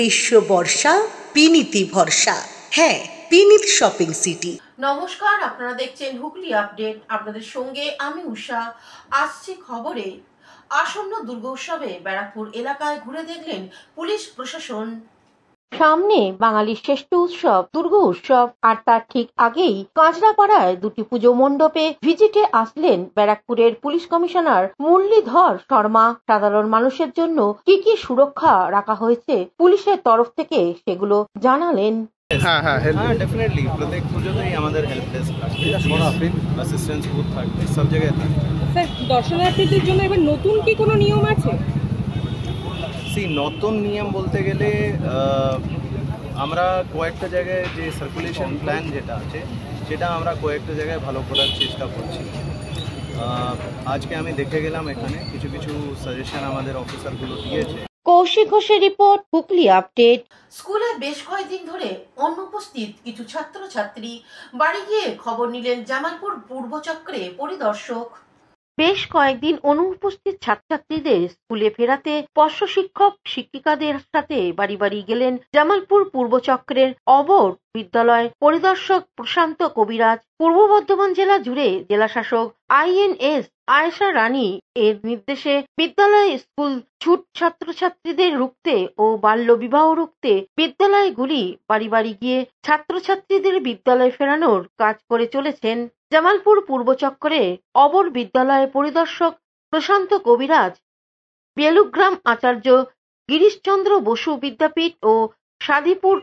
গ্রীষ্ম বর্ষা বিনীতি ভরসা। হ্যাঁ, বিনীত শপিং সিটি। নমস্কার, আপনারা দেখছেন হুগলি আপডেট। আপনাদের সঙ্গে আমি উষা। আসছে খবরে, আসন্ন দুর্গোৎসবে ব্যারাকপুর এলাকায় ঘুরে দেখলেন পুলিশ প্রশাসন। সামনে বাঙালির শ্রেষ্ঠ উৎসব দুর্গা উৎসব, আর তার ঠিক আগেই কাঁচরাপাড়ায় দুটি পুজো মণ্ডপে ভিজিটে আসলেন ব্যারাকপুরের পুলিশ কমিশনার মুরলীধর শর্মা। সাধারণ মানুষের জন্য কি কি সুরক্ষা রাখা হয়েছে পুলিশের তরফ থেকে সেগুলো জানালেন। डेफिनेटली प्रत्येक পুজোতেই আমাদের হেল্প ডেস্ক থাকবে, অ্যাসিস্ট্যান্স বুথ থাকবে, সব জায়গায় থাকবে। স্যার, দর্শনার্থীদের জন্য এবার নতুন কি কোনো নিয়ম আছে? নতুন নিয়ম বলতে গেলে আমরা কয়েকটা জায়গায় যে সার্কুলেশন প্ল্যান যেটা আছে সেটা আমরা কয়েকটা জায়গায় ভালো করার চেষ্টা করছি। আজকে আমি দেখে গেলাম, এখানে কিছু কিছু সাজেশন আমাদের অফিসারগুলো দিয়েছে। কৌশিক ঘোষের রিপোর্ট, হুগলি আপডেট। স্কুলে বেশ কয়েকদিন ধরে অনুপস্থিত কিছু ছাত্রছাত্রী বাড়ি গিয়ে খবর নিলেন জামালপুর পূর্বচক্রে পরিদর্শক। বেশ কয়েকদিন অনুপস্থিত ছাত্রছাত্রীদের স্কুলে ফেরাতে পর্ষ শিক্ষক শিক্ষিকাদের সাথে বাড়ি বাড়ি গেলেন জামালপুর পূর্বচক্রের অবর বিদ্যালয় পরিদর্শক প্রশান্ত কবিরাজ। পূর্ব বর্ধমান জেলা জুড়ে জেলাশাসক INS আয়েশা রানী এর নির্দেশে বিদ্যালয় স্কুল ছুট ছাত্রছাত্রীদের রুখতে ও বাল্য বিবাহ রুখতে বিদ্যালয়গুলি বাড়ি বাড়ি গিয়ে ছাত্রছাত্রীদের বিদ্যালয় ফেরানোর কাজ করে চলেছেন। জামালপুর পূর্বচক্রে অবর বিদ্যালয় পরিদর্শক প্রশান্ত কবিরাজ বেলুগ্রাম আচার্য গিরিশচন্দ্র বসু বিদ্যাপীঠ ও সাদিপুর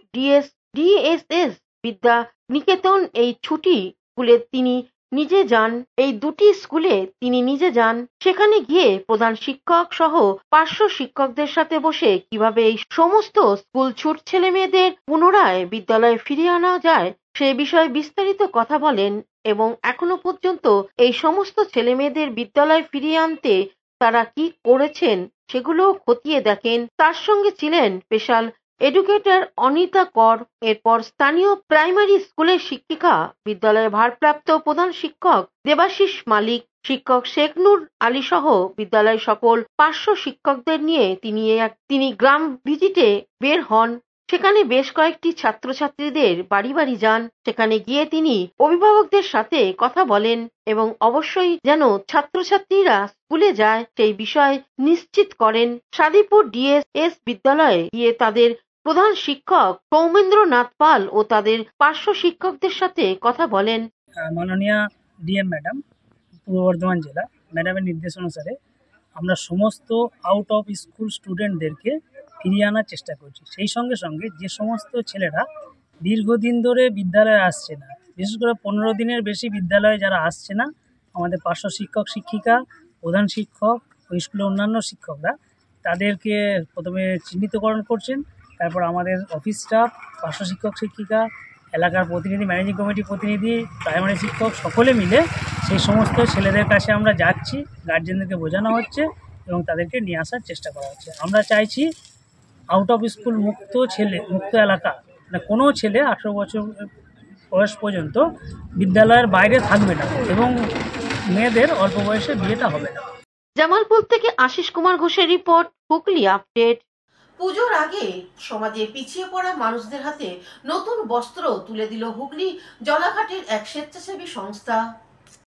DSS বিদ্যা নিকেতন এই ছুটি স্কুলে তিনি নিজে যান। এই দুটি স্কুলে তিনি নিজে যান। সেখানে গিয়ে প্রধান শিক্ষক সহ পার্শ্ব শিক্ষকদের সাথে বসে কিভাবে এই সমস্ত স্কুল ছুট ছেলে মেয়েদের পুনরায় বিদ্যালয়ে ফিরিয়ে আনা যায় সে বিষয়ে বিস্তারিত কথা বলেন এবং এখনো পর্যন্ত এই সমস্ত ছেলে মেয়েদের বিদ্যালয়ে ফিরিয়ে আনতে তারা কি করেছেন সেগুলো খতিয়ে দেখেন। তার সঙ্গে ছিলেন স্পেশাল এডুকেটর অনিতা কর, এরপর স্থানীয় প্রাইমারি স্কুলের শিক্ষিকা, বিদ্যালয়ের ভারপ্রাপ্ত প্রধান শিক্ষক দেবাশিস মালিক, শিক্ষক শেখ নূর আলী সহ বিদ্যালয়ের সকল পার্শ্ব শিক্ষকদের নিয়ে তিনি গ্রাম ভিজিটে বের হন। সেখানে বেশ কয়েকটি ছাত্রছাত্রীদের বাড়ি বাড়ি যান। সেখানে গিয়ে তিনি অভিভাবকদের সাথে কথা বলেন এবং অবশ্যই যেন ছাত্রছাত্রীরা স্কুলে যায় সেই বিষয় নিশ্চিত করেন। সাদিপুর DSS বিদ্যালয়ে গিয়ে তাদের প্রধান শিক্ষক সৌমেন্দ্রনাথ পাল ও তাদের পার্শ্ব শিক্ষকদের সাথে কথা বলেন। মাননীয় DM ম্যাডাম, পূর্ব বর্ধমান জেলা ম্যাডামের নির্দেশ অনুসারে আমরা সমস্ত আউট অফ স্কুল স্টুডেন্টদেরকে ফিরিয়ে আনার চেষ্টা করছি। সেই সঙ্গে সঙ্গে যে সমস্ত ছেলেরা দীর্ঘদিন ধরে বিদ্যালয়ে আসছে না, বিশেষ করে 15 দিনের বেশি বিদ্যালয়ে যারা আসছে না, আমাদের পার্শ্ব শিক্ষক শিক্ষিকা, প্রধান শিক্ষক ও স্কুলের অন্যান্য শিক্ষকরা তাদেরকে প্রথমে চিহ্নিতকরণ করছেন। তারপর আমাদের অফিস স্টাফ, পার্শ্ব শিক্ষক শিক্ষিকা, এলাকার প্রতিনিধি, ম্যানেজিং কমিটি প্রতিনিধি, প্রাইমারি শিক্ষক সকলে মিলে সেই সমস্ত ছেলেদের কাছে আমরা যাচ্ছি, গার্জেনদেরকে বোঝানো হচ্ছে এবং তাদেরকে নিয়ে আসার চেষ্টা করা হচ্ছে। আমরা চাইছি আউট অফ স্কুল মুক্ত এলাকা, মানে কোনো ছেলে 18 বছর বয়স পর্যন্ত বিদ্যালয়ের বাইরে থাকবে না এবং মেয়েদের অল্প বয়সে বিয়েটা হবে না। জামালপুর থেকে আশিস কুমার ঘোষের রিপোর্ট, হুগলি আপডেট। পুজোর আগে সমাজে পিছিয়ে পড়া মানুষদের হাতে নতুন বস্ত্র তুলে দিল হুগলি জলাঘাটের এক স্বেচ্ছাসেবী সংস্থা।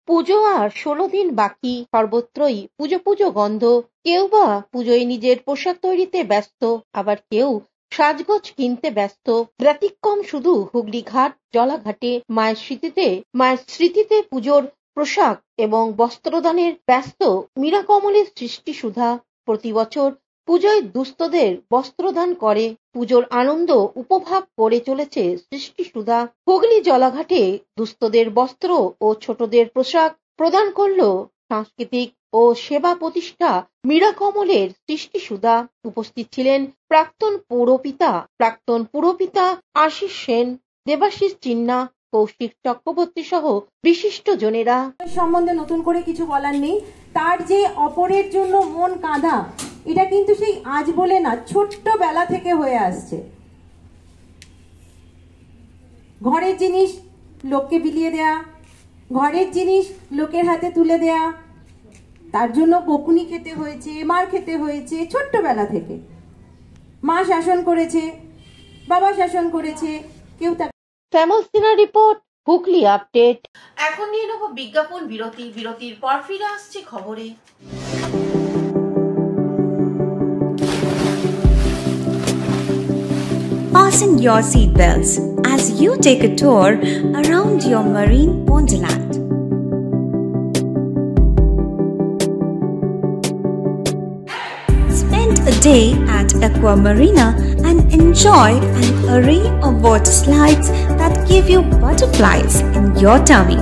পুজো আর 16 দিন বাকি, সর্বত্রই পুজো গন্ধ। কেউ বা পুজোয় নিজের পোশাক তৈরিতে ব্যস্ত, আবার কেউ সাজগোজ কিনতে ব্যস্ত। ব্যতিক্রম শুধু হুগলি ঘাট জলাঘাটে। মায়ের স্মৃতিতে পুজোর পোশাক এবং বস্ত্রদানের ব্যস্ত মীরাকমলের সৃষ্টি সুধা। প্রতি বছর পুজোয় দুস্থদের বস্ত্রদান করে পুজোর আনন্দ উপভোগ করে চলেছে সৃষ্টি সুধা। হুগলি জলাঘাটে দুস্থদের বস্ত্র ও ছোটদের পোশাক প্রদান করল সাংস্কৃতিক ও সেবা প্রতিষ্ঠা মীরাকমলের সৃষ্টি সুধা। উপস্থিত ছিলেন প্রাক্তন পুরপিতা আশিস সেন, দেবাশিস চিন্না, কৌশিক চক্রবর্তী সহ বিশিষ্ট জনেরা। সম্বন্ধে নতুন করে কিছু বলার নেই। তার যে অপরের জন্য মন কাঁদা, এটা কিন্তু সেই আজ বলে না, ছোট্টবেলা থেকে হয়ে আসছে। ঘরের জিনিস লোককে বিলিয়ে দেয়া, ঘরের জিনিস লোকের হাতে তুলে দেয়া, তার জন্য বকুনি খেতে হয়েছে, মার খেতে হয়েছে ছোট্টবেলা থেকে। মা শাসন করেছে, বাবা শাসন করেছে, কেউ তাকে শ্যামল সিনহার রিপোর্ট, হুগলি আপডেট। এখন নিয়ে নেব বিজ্ঞাপন বিরতি। বিরতির পর ফিরে আসছি খবরে। Fasten your seatbelts as you take a tour around your marine wonderland. Spend a day at Aqua Marina and enjoy an array of water slides that give you butterflies in your tummy.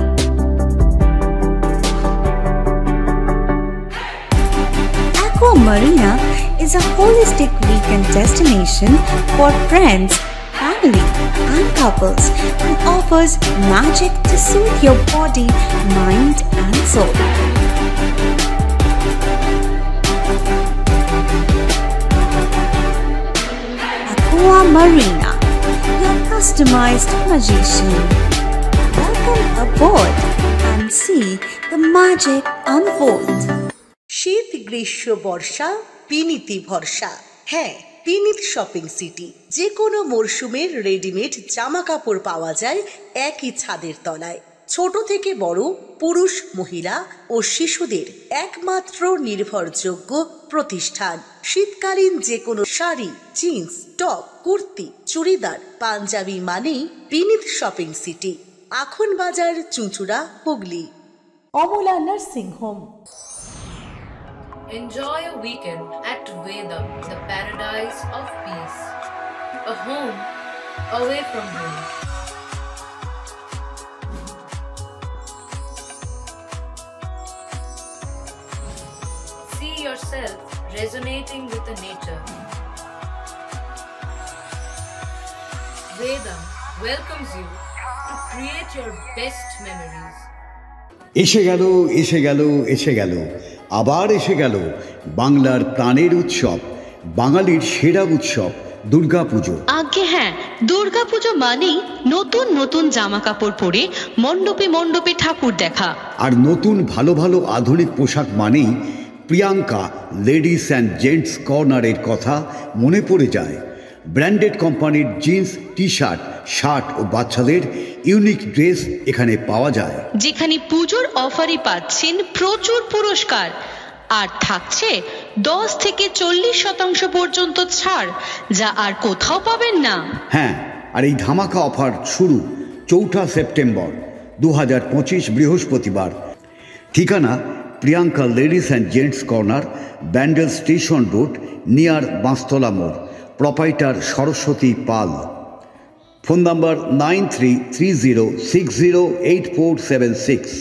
Aqua Marina is a holistic weekend destination for friends, family, and couples and offers magic to soothe your body, mind, and soul. Aqua Marina, your customized magician. Welcome aboard and see the magic unfold. শীত, গ্রীষ্ম, বর্ষা, পিনিতি ভরসা। হ্যাঁ, পিনিত shopping city. যে কোনো মরশুমের readymade জামা কাপড় পাওয়া যায় একই ছাদের তলায়। ছোট থেকে বড়, পুরুষ, মহিলা ও শিশুদের একমাত্র নির্ভরযোগ্য প্রতিষ্ঠান। শীতকালীন যে কোনো শাড়ি, জিন্স, টপ, কুর্তি, চুড়িদার, পাঞ্জাবি মানেই পিনিত shopping city. Akhan Bazar, Chuchura, Hooghly. Amala nursing home. Enjoy a weekend at Vedam, the paradise of peace. A home away from home. See yourself resonating with the nature. Vedam welcomes you to create your best memories. এসে গেল এসে গেল এসে গেল আবার এসে গেল বাংলার প্রাণের উৎসব, বাঙালির সেরা উৎসব দুর্গাপুজো। আজ্ঞে হ্যাঁ, দুর্গাপুজো মানেই নতুন নতুন জামা কাপড় পরে মণ্ডপে মণ্ডপে ঠাকুর দেখা। আর নতুন ভালো ভালো আধুনিক পোশাক মানেই প্রিয়াঙ্কা লেডিস অ্যান্ড জেন্টস কর্নারের কথা মনে পড়ে যায়। ব্র্যান্ডেড কোম্পানির জিন্স, টি শার্ট, শার্ট ও বাচ্চাদের ইউনিক ড্রেস এখানে পাওয়া যায়। যেখানে পুজোর অফারে পাচ্ছেন প্রচুর পুরস্কার আর থাকছে 10 থেকে 40% পর্যন্ত ছাড়, যা আর কোথাও পাবেন না। হ্যাঁ, আর এই ধামাকা অফার শুরু 4 সেপ্টেম্বর 2025 বৃহস্পতিবার। ঠিকানা Priyanka ladies and gents corner, Bandel station road, near Banshtala মোড়। Proprietor Saraswati Pal. Phone number 9330608476।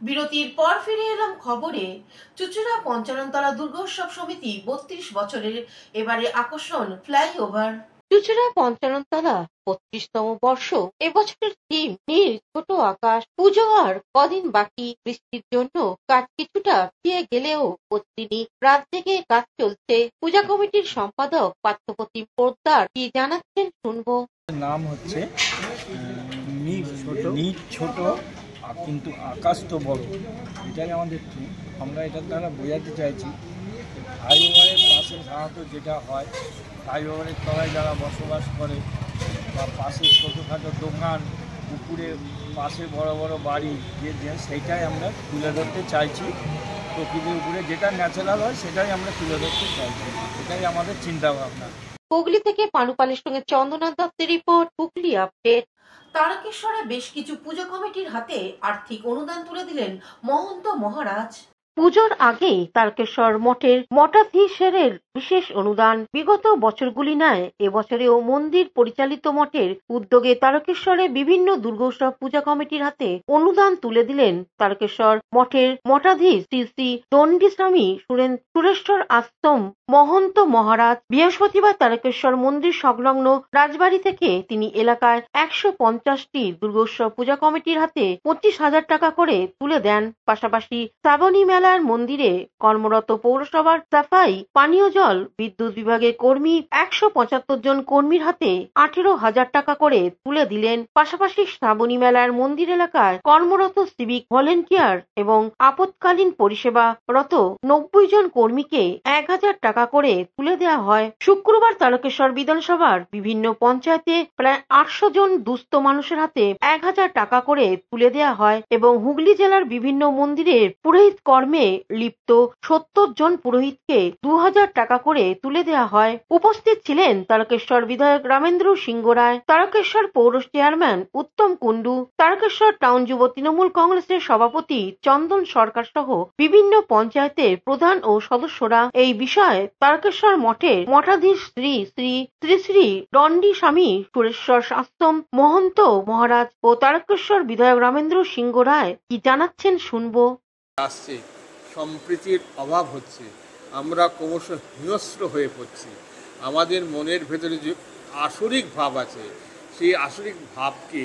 বিরতির পর ফিরে এলাম খবরে। চুঁচুড়া পঞ্চাননতলা দুর্গোৎসব সমিতি 32 বছরের এবারে আকর্ষণ ফ্লাইওভার। চুঁচুড়া পঞ্চাননতলা 32তম বর্ষ। এবছরের থিম নীল ছোট আকাশ। পুজো আর কদিন বাকি। বৃষ্টির জন্য কাজ কিছুটা পিছিয়ে গেলেও প্রতিদিনই রাত থেকে কাজ চলছে। পূজা কমিটির সম্পাদক পার্থপ্রতিম পোদ্দার কি জানাচ্ছেন শুনবো। নাম হচ্ছে নিচ ছোট আর কিন্তু আকাশ তো বড়, এটাই আমাদের থিম। আমরা এটার দ্বারা বোঝাতে চাইছি ফ্লাইওভারের পাশে সাধারণত যেটা হয়, ফ্লাইওভারের তলায় যারা বসবাস করে বা পাশে ছোটোখাটো দোকান, পুকুরের পাশে বড় বড় বাড়ি, যে সেইটাই আমরা তুলে ধরতে চাইছি। প্রকৃতির উপরে যেটা ন্যাচারাল হয় সেটাই আমরা তুলে ধরতে চাইছি, এটাই আমাদের চিন্তা ভাবনা। হুগলি থেকে পানুপালের সঙ্গে চন্দ্রনাথ দত্তের রিপোর্ট, হুগলি আপডেট। তারকেশ্বরে বেশ কিছু পুজো কমিটির হাতে আর্থিক অনুদান তুলে দিলেন মহন্ত মহারাজ। পুজোর আগেই তারকেশ্বর মঠের মঠাধীশের বিশেষ অনুদান। বিগত বছরগুলি নয়, এবছরেও মন্দির পরিচালিত মঠের উদ্যোগে তারকেশ্বরে বিভিন্ন দুর্গোৎসব পূজা কমিটির হাতে অনুদান তুলে দিলেন তারকেশ্বর মঠের মঠাধীশ শ্রী শ্রী দণ্ডীস্বামী সুরেশ্বর আশ্রম মহন্ত মহারাজ। বৃহস্পতিবার তারকেশ্বর মন্দির সংলগ্ন রাজবাড়ি থেকে তিনি এলাকায় 150টি দুর্গোৎসব পূজা কমিটির হাতে 25,000 টাকা করে তুলে দেন। পাশাপাশি শ্রাবণী মেলার মন্দিরে কর্মরত পৌরসভার সাফাই, পানীয় জল, বিদ্যুৎ বিভাগের কর্মী 175 জন কর্মীর হাতে 18,000 টাকা করে তুলে দিলেন। পাশাপাশি শ্রাবণী মেলার মন্দির এলাকায় কর্মরত সিভিক ভলেন্টিয়ার এবং আপৎকালীন পরিষেবারত 90 জন কর্মীকে 1,000 টাকা করে তুলে দেওয়া হয়। শুক্রবার তারকেশ্বর বিধানসভার বিভিন্ন পঞ্চায়েতে প্রায় 800 জন দুস্থ মানুষের হাতে 1,000 টাকা করে তুলে দেওয়া হয় এবং হুগলি জেলার বিভিন্ন মন্দিরের পুরোহিত কর্মে লিপ্ত 70 জন পুরোহিতকে 2,000 টাকা করে তুলে দেওয়া হয়। উপস্থিত ছিলেন তারকেশ্বর বিধায়ক রামেন্দ্র সিংহ রায়, তারকেশ্বর পৌর চেয়ারম্যান উত্তম কুণ্ডু, তারকেশ্বর টাউন যুব তৃণমূল কংগ্রেসের সভাপতি চন্দন সরকার সহ বিভিন্ন পঞ্চায়েতের প্রধান ও সদস্যরা। এই বিষয়ে তারকেশ্বর মঠের মঠাধীশ শ্রী শ্রী শ্রী শ্রী দণ্ডীস্বামী সুরেশ্বর আশ্রম মহন্ত মহারাজ ও তারকেশ্বর বিধায়ক রামেন্দ্র সিংহ রায় কি জানাচ্ছেন শুনবো। আসছে সম্প্রীতির অভাব হচ্ছে, আমরা ক্রমশ হিংস্র হয়ে পড়ছি। আমাদের মনের ভেতরে যে আসরিক ভাব আছে, সেই আসরিক ভাবকে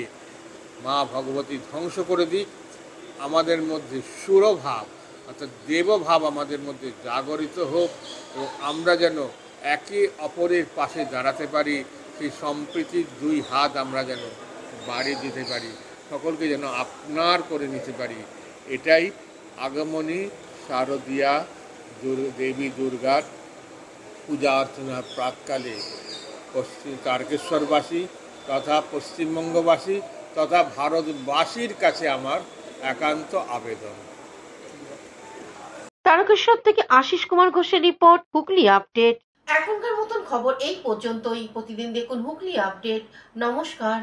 মা ভগবতী ধ্বংস করে দিক। আমাদের মধ্যে সুরভাব অর্থাৎ দেবভাব আমাদের মধ্যে জাগরিত হোক এবং আমরা যেন একে অপরের পাশে দাঁড়াতে পারি। সেই সম্প্রীতির দুই হাত আমরা যেন বাড়িয়ে দিতে পারি, সকলকে যেন আপনার করে নিতে পারি। এটাই আগমনী শারদীয়া দেবী দুর্গার পূজা অর্চনার প্রাককালে পশ্চিম তারকেশ্বরবাসী তথা পশ্চিমবঙ্গবাসী তথা ভারতবাসীর কাছে আমার একান্ত আবেদন। তারকেশ্বর থেকে আশিস কুমার ঘোষের রিপোর্ট, হুগলি আপডেট। এখনকার মতন খবর এই পর্যন্তই। প্রতিদিন দেখুন হুগলি আপডেট। নমস্কার।